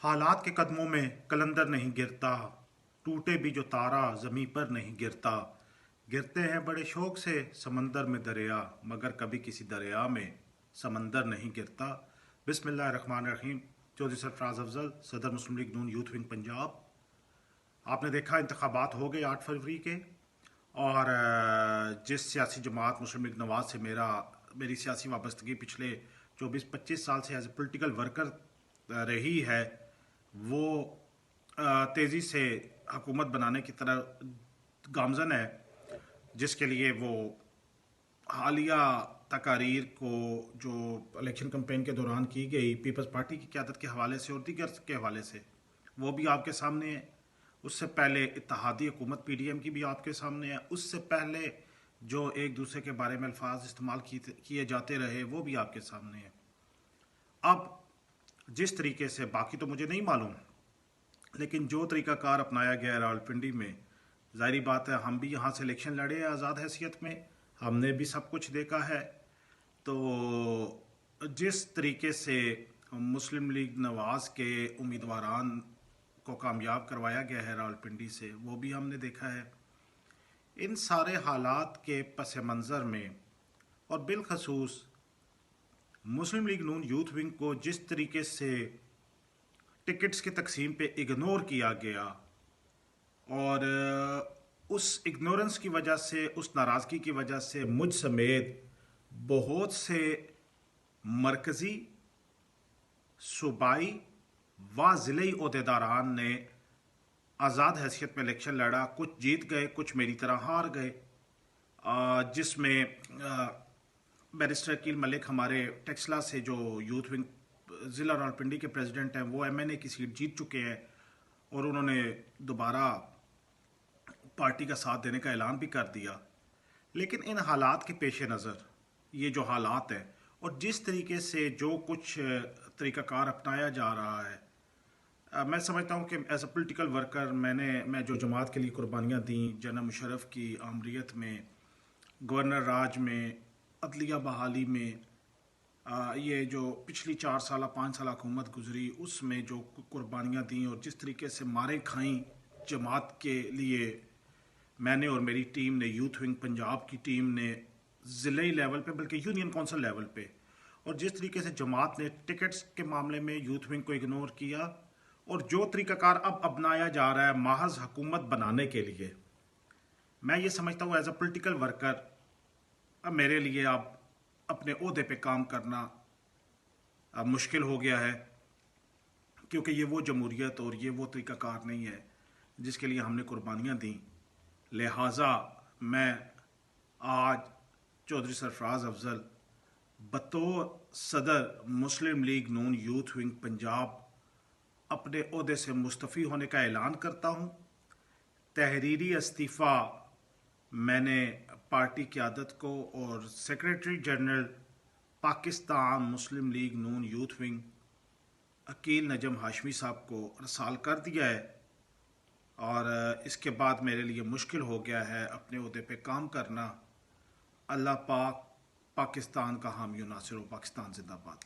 हालात के कदमों में कलंदर नहीं गिरता, टूटे भी जो तारा ज़मीं पर नहीं गिरता। गिरते हैं बड़े शौक से समंदर में दरिया, मगर कभी किसी दरिया में समंदर नहीं गिरता। बिस्मिल्लाहिर्रहमानिर्रहीम। चौधरी सरफराज अफजल, सदर मुस्लिम लीग नून यूथ विंग पंजाब। आपने देखा इंतखाबात हो गए 8 फरवरी के, और जिस सियासी जमात मुस्लिम लीग नवाज से मेरी सियासी वाबस्तगी पिछले 24-25 साल से एज ए पोलिटिकल वर्कर रही है, वो तेज़ी से हुकूमत बनाने की तरह गामजन है, जिसके लिए वो हालिया तकारीर को जो इलेक्शन कैंपेन के दौरान की गई पीपल्स पार्टी की क़यादत के हवाले से और दीगर के हवाले से, वो भी आपके सामने है। उससे पहले इत्तेहादी हुकूमत PDM की भी आपके सामने है। उससे पहले जो एक दूसरे के बारे में अल्फाज इस्तेमाल किए जाते रहे, वो भी आपके सामने है। अब जिस तरीके से, बाकी तो मुझे नहीं मालूम, लेकिन जो तरीक़ाकार अपनाया गया है रावलपिंडी में, ज़ाहिरी बात है हम भी यहाँ से इलेक्शन लड़े हैं आज़ाद हैसियत में, हमने भी सब कुछ देखा है। तो जिस तरीके से मुस्लिम लीग नवाज़ के उम्मीदवारान को कामयाब करवाया गया है रावलपिंडी से, वो भी हमने देखा है। इन सारे हालात के पस मंज़र में, और बिलखसूस मुस्लिम लीग नून यूथ विंग को जिस तरीके से टिकट्स की तकसीम पे इग्नोर किया गया, और उस इग्नोरेंस की वजह से, उस नाराज़गी की वजह से मुझ समेत बहुत से मरकज़ी, सूबाई व ज़िले ओहदेदारान ने आज़ाद हैसियत में इलेक्शन लड़ा। कुछ जीत गए, कुछ मेरी तरह हार गए, जिसमें बैरिस्टर अकील मलिक हमारे टेक्सला से जो यूथ विंग ज़िला रावलपिंडी के प्रेसिडेंट हैं, वो MNA की सीट जीत चुके हैं, और उन्होंने दोबारा पार्टी का साथ देने का ऐलान भी कर दिया। लेकिन इन हालात के पेश नज़र, ये जो हालात हैं और जिस तरीके से जो कुछ तरीक़ाकार अपनाया जा रहा है, मैं समझता हूँ कि एज ए पोलिटिकल वर्कर मैं जो जमात के लिए कुर्बानियाँ दी, जनरल मुशर्रफ की आमरीत में, गवर्नर राज में, अदलिया बहाली में, ये जो पिछली 4 साल 5 साल हुकूमत गुजरी, उसमें जो कुर्बानियाँ दी और जिस तरीके से मारें खाई जमात के लिए, मैंने और मेरी टीम ने, यूथ विंग पंजाब की टीम ने, ज़िले लेवल पे बल्कि यूनियन कौंसिल लेवल पे, और जिस तरीके से जमात ने टिकट्स के मामले में यूथ विंग को इग्नोर किया, और जो तरीक़ाकार अब अपनाया जा रहा है महज हुकूमत बनाने के लिए, मैं ये समझता हूँ एज ए पोलिटिकल वर्कर अब मेरे लिए अब अपने ओहदे पे काम करना अब मुश्किल हो गया है, क्योंकि ये वो जमहूरियत और ये वो तरीक़ाकार नहीं है जिसके लिए हमने कुर्बानियाँ दी। लिहाजा मैं आज चौधरी सरफराज अफजल बतौर सदर मुस्लिम लीग नून यूथ विंग पंजाब अपने ओहदे से मुस्तफ़ी होने का ऐलान करता हूँ। तहरीरी इस्तीफ़ा मैंने पार्टी क़यादत को और सेक्रेटरी जनरल पाकिस्तान मुस्लिम लीग नून यूथ विंग अकील नजम हाशमी साहब को रसाल कर दिया है, और इसके बाद मेरे लिए मुश्किल हो गया है अपने ओहदे पे काम करना। अल्लाह पाक पाकिस्तान का हामी और नासिर हो। पाकिस्तान जिंदाबाद।